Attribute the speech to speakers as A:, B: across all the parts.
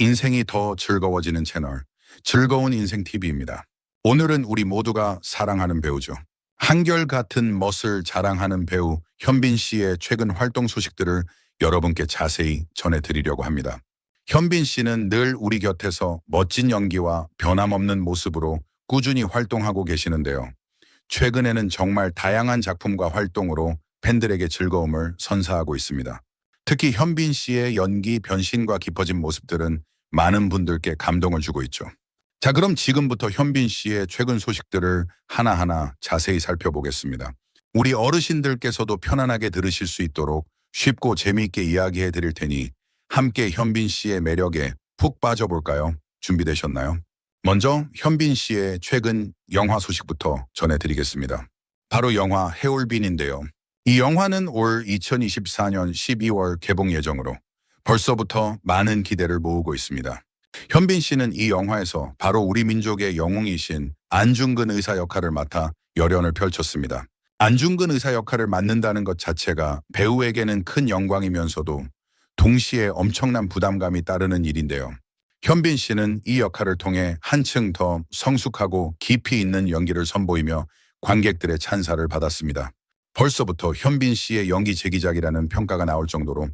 A: 인생이 더 즐거워지는 채널, 즐거운 인생 TV입니다. 오늘은 우리 모두가 사랑하는 배우죠. 한결같은 멋을 자랑하는 배우 현빈 씨의 최근 활동 소식들을 여러분께 자세히 전해드리려고 합니다. 현빈 씨는 늘 우리 곁에서 멋진 연기와 변함없는 모습으로 꾸준히 활동하고 계시는데요. 최근에는 정말 다양한 작품과 활동으로 팬들에게 즐거움을 선사하고 있습니다. 특히 현빈 씨의 연기 변신과 깊어진 모습들은 많은 분들께 감동을 주고 있죠. 자, 그럼 지금부터 현빈 씨의 최근 소식들을 하나하나 자세히 살펴보겠습니다. 우리 어르신들께서도 편안하게 들으실 수 있도록 쉽고 재미있게 이야기해 드릴 테니 함께 현빈 씨의 매력에 푹 빠져볼까요? 준비되셨나요? 먼저 현빈 씨의 최근 영화 소식부터 전해드리겠습니다. 바로 영화 해올빈인데요. 이 영화는 올 2024년 12월 개봉 예정으로 벌써부터 많은 기대를 모으고 있습니다. 현빈 씨는 이 영화에서 바로 우리 민족의 영웅이신 안중근 의사 역할을 맡아 열연을 펼쳤습니다. 안중근 의사 역할을 맡는다는 것 자체가 배우에게는 큰 영광이면서도 동시에 엄청난 부담감이 따르는 일인데요. 현빈 씨는 이 역할을 통해 한층 더 성숙하고 깊이 있는 연기를 선보이며 관객들의 찬사를 받았습니다. 벌써부터 현빈 씨의 연기 재기작이라는 평가가 나올 정도로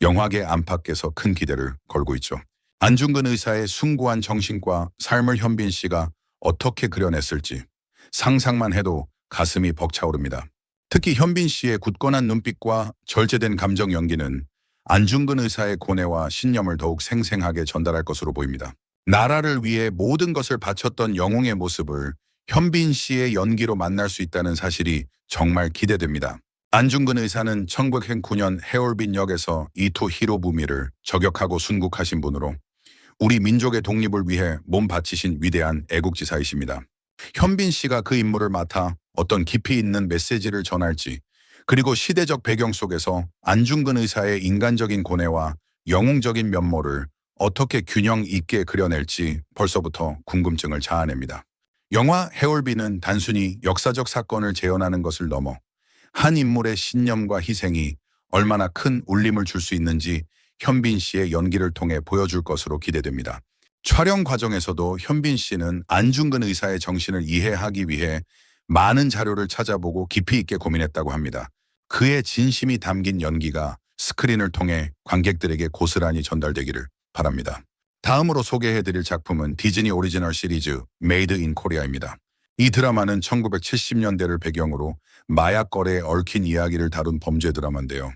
A: 영화계 안팎에서 큰 기대를 걸고 있죠. 안중근 의사의 숭고한 정신과 삶을 현빈 씨가 어떻게 그려냈을지 상상만 해도 가슴이 벅차오릅니다. 특히 현빈 씨의 굳건한 눈빛과 절제된 감정 연기는 안중근 의사의 고뇌와 신념을 더욱 생생하게 전달할 것으로 보입니다. 나라를 위해 모든 것을 바쳤던 영웅의 모습을 현빈 씨의 연기로 만날 수 있다는 사실이 정말 기대됩니다. 안중근 의사는 1909년 해올빈 역에서 이토 히로부미를 저격하고 순국하신 분으로 우리 민족의 독립을 위해 몸 바치신 위대한 애국지사이십니다. 현빈 씨가 그 임무를 맡아 어떤 깊이 있는 메시지를 전할지, 그리고 시대적 배경 속에서 안중근 의사의 인간적인 고뇌와 영웅적인 면모를 어떻게 균형 있게 그려낼지 벌써부터 궁금증을 자아냅니다. 영화 해올빈은 단순히 역사적 사건을 재현하는 것을 넘어 한 인물의 신념과 희생이 얼마나 큰 울림을 줄 수 있는지 현빈 씨의 연기를 통해 보여줄 것으로 기대됩니다. 촬영 과정에서도 현빈 씨는 안중근 의사의 정신을 이해하기 위해 많은 자료를 찾아보고 깊이 있게 고민했다고 합니다. 그의 진심이 담긴 연기가 스크린을 통해 관객들에게 고스란히 전달되기를 바랍니다. 다음으로 소개해드릴 작품은 디즈니 오리지널 시리즈 메이드 인 코리아입니다. 이 드라마는 1970년대를 배경으로 마약 거래에 얽힌 이야기를 다룬 범죄 드라마인데요.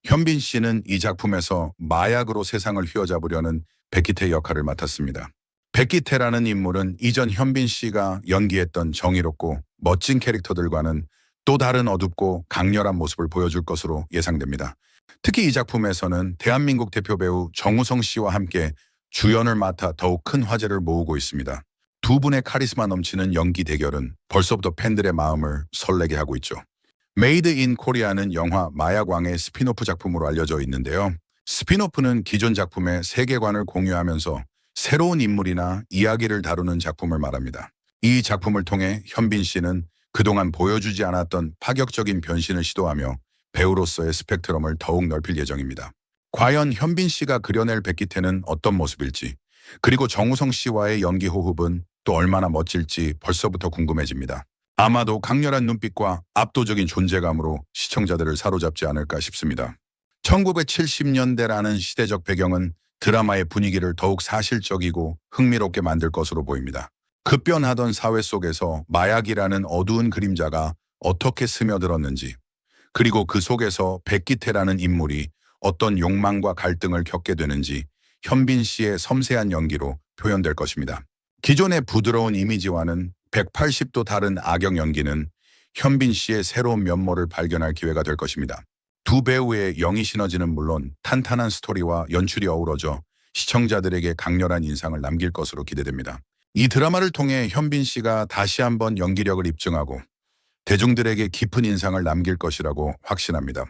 A: 현빈 씨는 이 작품에서 마약으로 세상을 휘어잡으려는 백기태 역할을 맡았습니다. 백기태라는 인물은 이전 현빈 씨가 연기했던 정의롭고 멋진 캐릭터들과는 또 다른 어둡고 강렬한 모습을 보여줄 것으로 예상됩니다. 특히 이 작품에서는 대한민국 대표 배우 정우성 씨와 함께 주연을 맡아 더욱 큰 화제를 모으고 있습니다. 두 분의 카리스마 넘치는 연기 대결은 벌써부터 팬들의 마음을 설레게 하고 있죠. 메이드 인 코리아는 영화 마약왕의 스핀오프 작품으로 알려져 있는데요. 스핀오프는 기존 작품의 세계관을 공유하면서 새로운 인물이나 이야기를 다루는 작품을 말합니다. 이 작품을 통해 현빈 씨는 그동안 보여주지 않았던 파격적인 변신을 시도하며 배우로서의 스펙트럼을 더욱 넓힐 예정입니다. 과연 현빈 씨가 그려낼 백기태는 어떤 모습일지, 그리고 정우성 씨와의 연기 호흡은 또 얼마나 멋질지 벌써부터 궁금해집니다. 아마도 강렬한 눈빛과 압도적인 존재감으로 시청자들을 사로잡지 않을까 싶습니다. 1970년대라는 시대적 배경은 드라마의 분위기를 더욱 사실적이고 흥미롭게 만들 것으로 보입니다. 급변하던 사회 속에서 마약이라는 어두운 그림자가 어떻게 스며들었는지, 그리고 그 속에서 백기태라는 인물이 어떤 욕망과 갈등을 겪게 되는지 현빈 씨의 섬세한 연기로 표현될 것입니다. 기존의 부드러운 이미지와는 180도 다른 악역 연기는 현빈 씨의 새로운 면모를 발견할 기회가 될 것입니다. 두 배우의 영이 시너지는 물론 탄탄한 스토리와 연출이 어우러져 시청자들에게 강렬한 인상을 남길 것으로 기대됩니다. 이 드라마를 통해 현빈 씨가 다시 한번 연기력을 입증하고 대중들에게 깊은 인상을 남길 것이라고 확신합니다.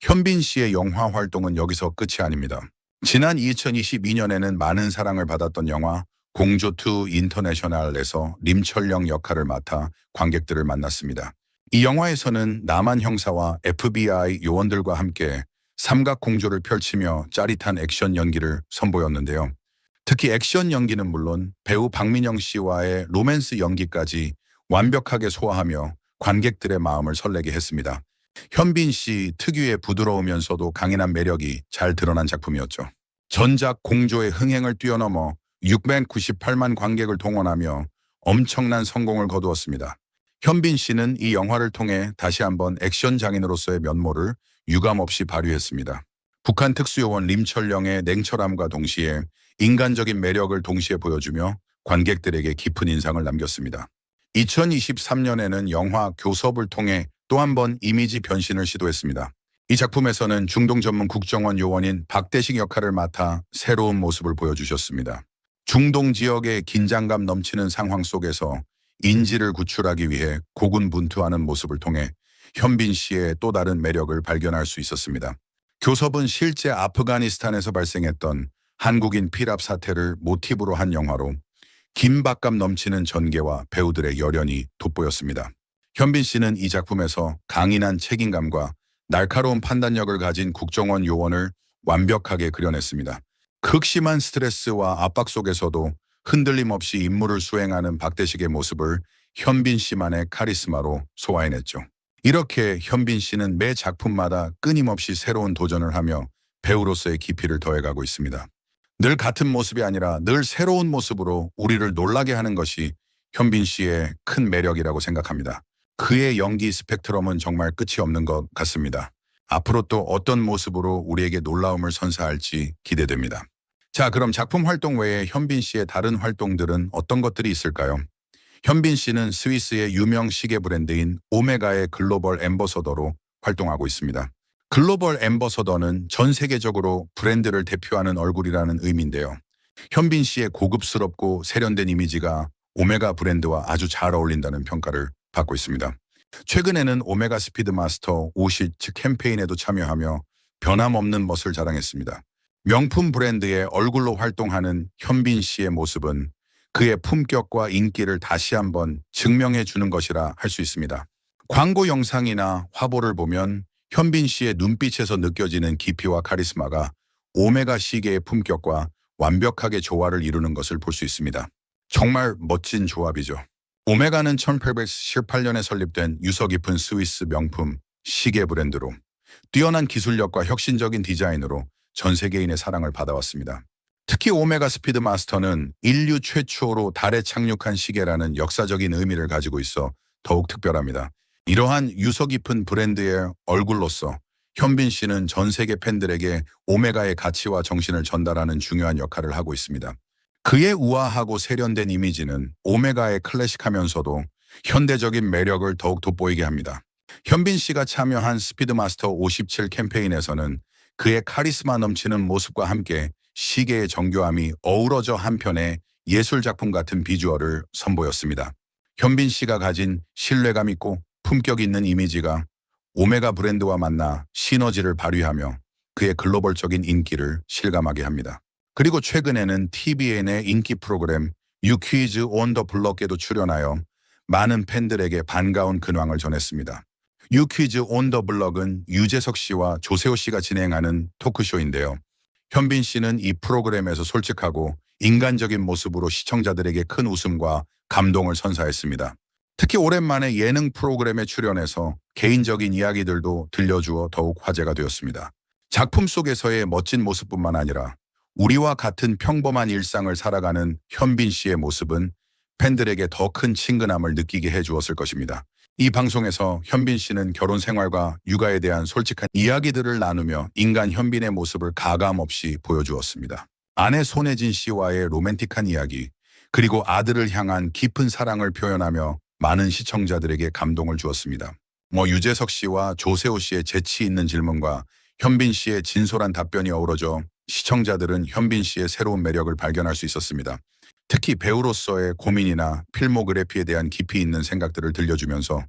A: 현빈 씨의 영화 활동은 여기서 끝이 아닙니다. 지난 2022년에는 많은 사랑을 받았던 영화 공조2 인터내셔널에서 림철령 역할을 맡아 관객들을 만났습니다. 이 영화에서는 남한 형사와 FBI 요원들과 함께 삼각 공조를 펼치며 짜릿한 액션 연기를 선보였는데요. 특히 액션 연기는 물론 배우 박민영 씨와의 로맨스 연기까지 완벽하게 소화하며 관객들의 마음을 설레게 했습니다. 현빈 씨 특유의 부드러우면서도 강인한 매력이 잘 드러난 작품이었죠. 전작 공조의 흥행을 뛰어넘어 698만 관객을 동원하며 엄청난 성공을 거두었습니다. 현빈 씨는 이 영화를 통해 다시 한번 액션 장인으로서의 면모를 유감없이 발휘했습니다. 북한 특수요원 림철령의 냉철함과 동시에 인간적인 매력을 동시에 보여주며 관객들에게 깊은 인상을 남겼습니다. 2023년에는 영화 교섭을 통해 또 한 번 이미지 변신을 시도했습니다. 이 작품에서는 중동 전문 국정원 요원인 박대식 역할을 맡아 새로운 모습을 보여주셨습니다. 중동 지역의 긴장감 넘치는 상황 속에서 인지를 구출하기 위해 고군분투하는 모습을 통해 현빈 씨의 또 다른 매력을 발견할 수 있었습니다. 교섭은 실제 아프가니스탄에서 발생했던 한국인 피랍 사태를 모티브로 한 영화로 긴박감 넘치는 전개와 배우들의 열연이 돋보였습니다. 현빈 씨는 이 작품에서 강인한 책임감과 날카로운 판단력을 가진 국정원 요원을 완벽하게 그려냈습니다. 극심한 스트레스와 압박 속에서도 흔들림 없이 임무를 수행하는 박대식의 모습을 현빈 씨만의 카리스마로 소화해냈죠. 이렇게 현빈 씨는 매 작품마다 끊임없이 새로운 도전을 하며 배우로서의 깊이를 더해가고 있습니다. 늘 같은 모습이 아니라 늘 새로운 모습으로 우리를 놀라게 하는 것이 현빈 씨의 큰 매력이라고 생각합니다. 그의 연기 스펙트럼은 정말 끝이 없는 것 같습니다. 앞으로 또 어떤 모습으로 우리에게 놀라움을 선사할지 기대됩니다. 자, 그럼 작품 활동 외에 현빈 씨의 다른 활동들은 어떤 것들이 있을까요? 현빈 씨는 스위스의 유명 시계 브랜드인 오메가의 글로벌 앰버서더로 활동하고 있습니다. 글로벌 앰버서더는 전 세계적으로 브랜드를 대표하는 얼굴이라는 의미인데요. 현빈 씨의 고급스럽고 세련된 이미지가 오메가 브랜드와 아주 잘 어울린다는 평가를 받고 있습니다. 최근에는 오메가 스피드마스터 50 캠페인에도 참여하며 변함없는 멋을 자랑했습니다. 명품 브랜드의 얼굴로 활동하는 현빈 씨의 모습은 그의 품격과 인기를 다시 한번 증명해 주는 것이라 할 수 있습니다. 광고 영상이나 화보를 보면 현빈 씨의 눈빛에서 느껴지는 깊이와 카리스마가 오메가 시계의 품격과 완벽하게 조화를 이루는 것을 볼 수 있습니다. 정말 멋진 조합이죠. 오메가는 1818년에 설립된 유서 깊은 스위스 명품 시계 브랜드로 뛰어난 기술력과 혁신적인 디자인으로 전 세계인의 사랑을 받아왔습니다. 특히 오메가 스피드 마스터는 인류 최초로 달에 착륙한 시계라는 역사적인 의미를 가지고 있어 더욱 특별합니다. 이러한 유서 깊은 브랜드의 얼굴로서 현빈 씨는 전 세계 팬들에게 오메가의 가치와 정신을 전달하는 중요한 역할을 하고 있습니다. 그의 우아하고 세련된 이미지는 오메가의 클래식하면서도 현대적인 매력을 더욱 돋보이게 합니다. 현빈 씨가 참여한 스피드마스터 57 캠페인에서는 그의 카리스마 넘치는 모습과 함께 시계의 정교함이 어우러져 한편의 예술작품 같은 비주얼을 선보였습니다. 현빈 씨가 가진 신뢰감 있고 품격 있는 이미지가 오메가 브랜드와 만나 시너지를 발휘하며 그의 글로벌적인 인기를 실감하게 합니다. 그리고 최근에는 TVN의 인기 프로그램 유퀴즈 온 더 블럭에도 출연하여 많은 팬들에게 반가운 근황을 전했습니다. 유퀴즈 온 더 블럭은 유재석 씨와 조세호 씨가 진행하는 토크쇼인데요. 현빈 씨는 이 프로그램에서 솔직하고 인간적인 모습으로 시청자들에게 큰 웃음과 감동을 선사했습니다. 특히 오랜만에 예능 프로그램에 출연해서 개인적인 이야기들도 들려주어 더욱 화제가 되었습니다. 작품 속에서의 멋진 모습뿐만 아니라 우리와 같은 평범한 일상을 살아가는 현빈 씨의 모습은 팬들에게 더 큰 친근함을 느끼게 해주었을 것입니다. 이 방송에서 현빈 씨는 결혼 생활과 육아에 대한 솔직한 이야기들을 나누며 인간 현빈의 모습을 가감없이 보여주었습니다. 아내 손혜진 씨와의 로맨틱한 이야기, 그리고 아들을 향한 깊은 사랑을 표현하며 많은 시청자들에게 감동을 주었습니다. 유재석 씨와 조세호 씨의 재치 있는 질문과 현빈 씨의 진솔한 답변이 어우러져 시청자들은 현빈 씨의 새로운 매력을 발견할 수 있었습니다. 특히 배우로서의 고민이나 필모그래피에 대한 깊이 있는 생각들을 들려주면서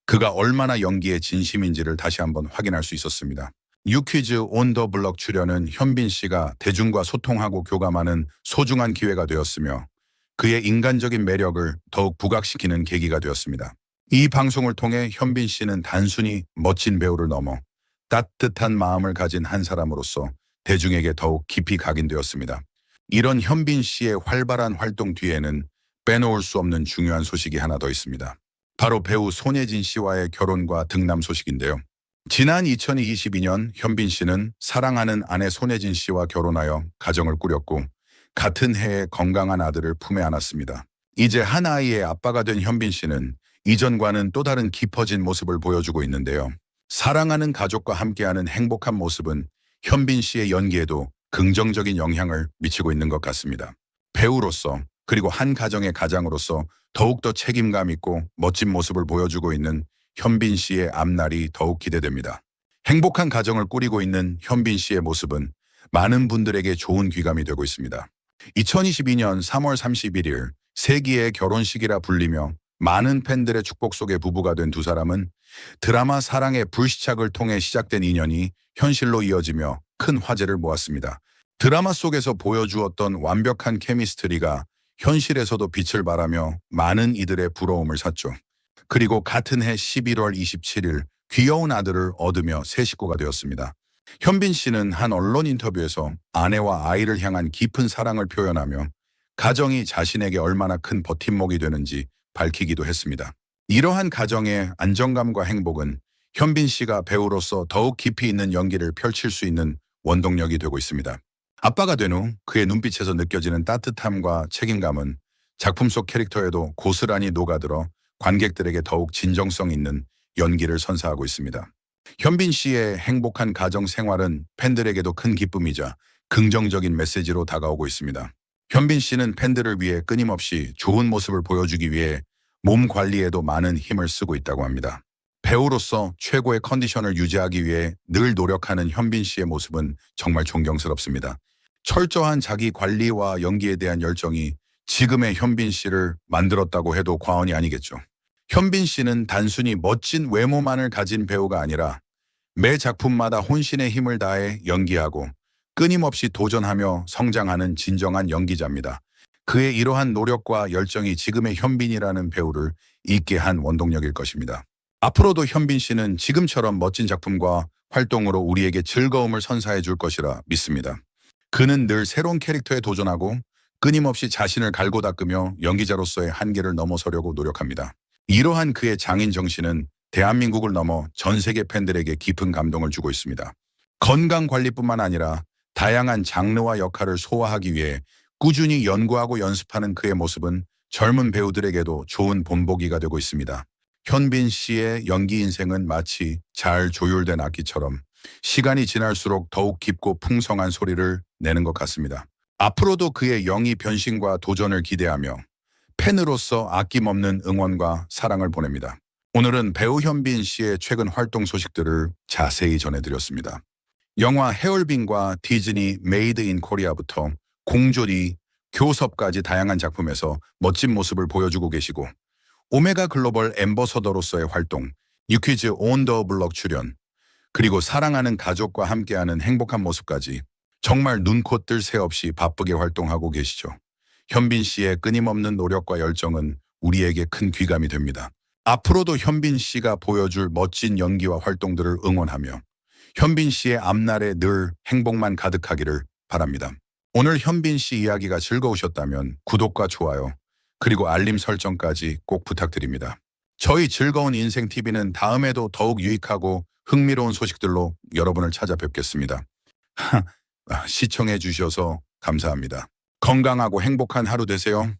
A: 그가 얼마나 연기에 진심인지를 다시 한번 확인할 수 있었습니다. 유퀴즈 온 더 블럭 출연은 현빈 씨가 대중과 소통하고 교감하는 소중한 기회가 되었으며 그의 인간적인 매력을 더욱 부각시키는 계기가 되었습니다. 이 방송을 통해 현빈 씨는 단순히 멋진 배우를 넘어 따뜻한 마음을 가진 한 사람으로서 대중에게 더욱 깊이 각인되었습니다. 이런 현빈 씨의 활발한 활동 뒤에는 빼놓을 수 없는 중요한 소식이 하나 더 있습니다. 바로 배우 손예진 씨와의 결혼과 등남 소식인데요. 지난 2022년 현빈 씨는 사랑하는 아내 손예진 씨와 결혼하여 가정을 꾸렸고 같은 해에 건강한 아들을 품에 안았습니다. 이제 한 아이의 아빠가 된 현빈 씨는 이전과는 또 다른 깊어진 모습을 보여주고 있는데요. 사랑하는 가족과 함께하는 행복한 모습은 현빈 씨의 연기에도 긍정적인 영향을 미치고 있는 것 같습니다. 배우로서 그리고 한 가정의 가장으로서 더욱더 책임감 있고 멋진 모습을 보여주고 있는 현빈 씨의 앞날이 더욱 기대됩니다. 행복한 가정을 꾸리고 있는 현빈 씨의 모습은 많은 분들에게 좋은 귀감이 되고 있습니다. 2022년 3월 31일 세기의 결혼식이라 불리며 많은 팬들의 축복 속에 부부가 된 두 사람은 드라마 사랑의 불시착을 통해 시작된 인연이 현실로 이어지며 큰 화제를 모았습니다. 드라마 속에서 보여주었던 완벽한 케미스트리가 현실에서도 빛을 발하며 많은 이들의 부러움을 샀죠. 그리고 같은 해 11월 27일 귀여운 아들을 얻으며 새 식구가 되었습니다. 현빈 씨는 한 언론 인터뷰에서 아내와 아이를 향한 깊은 사랑을 표현하며 가정이 자신에게 얼마나 큰 버팀목이 되는지 밝히기도 했습니다. 이러한 가정의 안정감과 행복은 현빈 씨가 배우로서 더욱 깊이 있는 연기를 펼칠 수 있는 원동력이 되고 있습니다. 아빠가 된 후 그의 눈빛에서 느껴지는 따뜻함과 책임감은 작품 속 캐릭터에도 고스란히 녹아들어 관객들에게 더욱 진정성 있는 연기를 선사하고 있습니다. 현빈 씨의 행복한 가정 생활은 팬들에게도 큰 기쁨이자 긍정적인 메시지로 다가오고 있습니다. 현빈 씨는 팬들을 위해 끊임없이 좋은 모습을 보여주기 위해 몸 관리에도 많은 힘을 쓰고 있다고 합니다. 배우로서 최고의 컨디션을 유지하기 위해 늘 노력하는 현빈 씨의 모습은 정말 존경스럽습니다. 철저한 자기 관리와 연기에 대한 열정이 지금의 현빈 씨를 만들었다고 해도 과언이 아니겠죠. 현빈 씨는 단순히 멋진 외모만을 가진 배우가 아니라 매 작품마다 혼신의 힘을 다해 연기하고 끊임없이 도전하며 성장하는 진정한 연기자입니다. 그의 이러한 노력과 열정이 지금의 현빈이라는 배우를 있게 한 원동력일 것입니다. 앞으로도 현빈 씨는 지금처럼 멋진 작품과 활동으로 우리에게 즐거움을 선사해 줄 것이라 믿습니다. 그는 늘 새로운 캐릭터에 도전하고 끊임없이 자신을 갈고 닦으며 연기자로서의 한계를 넘어서려고 노력합니다. 이러한 그의 장인 정신은 대한민국을 넘어 전 세계 팬들에게 깊은 감동을 주고 있습니다. 건강관리뿐만 아니라 다양한 장르와 역할을 소화하기 위해 꾸준히 연구하고 연습하는 그의 모습은 젊은 배우들에게도 좋은 본보기가 되고 있습니다. 현빈 씨의 연기 인생은 마치 잘 조율된 악기처럼 시간이 지날수록 더욱 깊고 풍성한 소리를 내는 것 같습니다. 앞으로도 그의 영희 변신과 도전을 기대하며 팬으로서 아낌없는 응원과 사랑을 보냅니다. 오늘은 배우 현빈 씨의 최근 활동 소식들을 자세히 전해드렸습니다. 영화 헤얼빈과 디즈니 메이드 인 코리아부터 공조리, 교섭까지 다양한 작품에서 멋진 모습을 보여주고 계시고 오메가 글로벌 앰버서더로서의 활동, 유퀴즈 온 더 블럭 출연, 그리고 사랑하는 가족과 함께하는 행복한 모습까지 정말 눈코 뜰 새 없이 바쁘게 활동하고 계시죠. 현빈 씨의 끊임없는 노력과 열정은 우리에게 큰 귀감이 됩니다. 앞으로도 현빈 씨가 보여줄 멋진 연기와 활동들을 응원하며 현빈 씨의 앞날에 늘 행복만 가득하기를 바랍니다. 오늘 현빈 씨 이야기가 즐거우셨다면 구독과 좋아요, 그리고 알림 설정까지 꼭 부탁드립니다. 저희 즐거운 인생TV는 다음에도 더욱 유익하고 흥미로운 소식들로 여러분을 찾아뵙겠습니다. 시청해 주셔서 감사합니다. 건강하고 행복한 하루 되세요.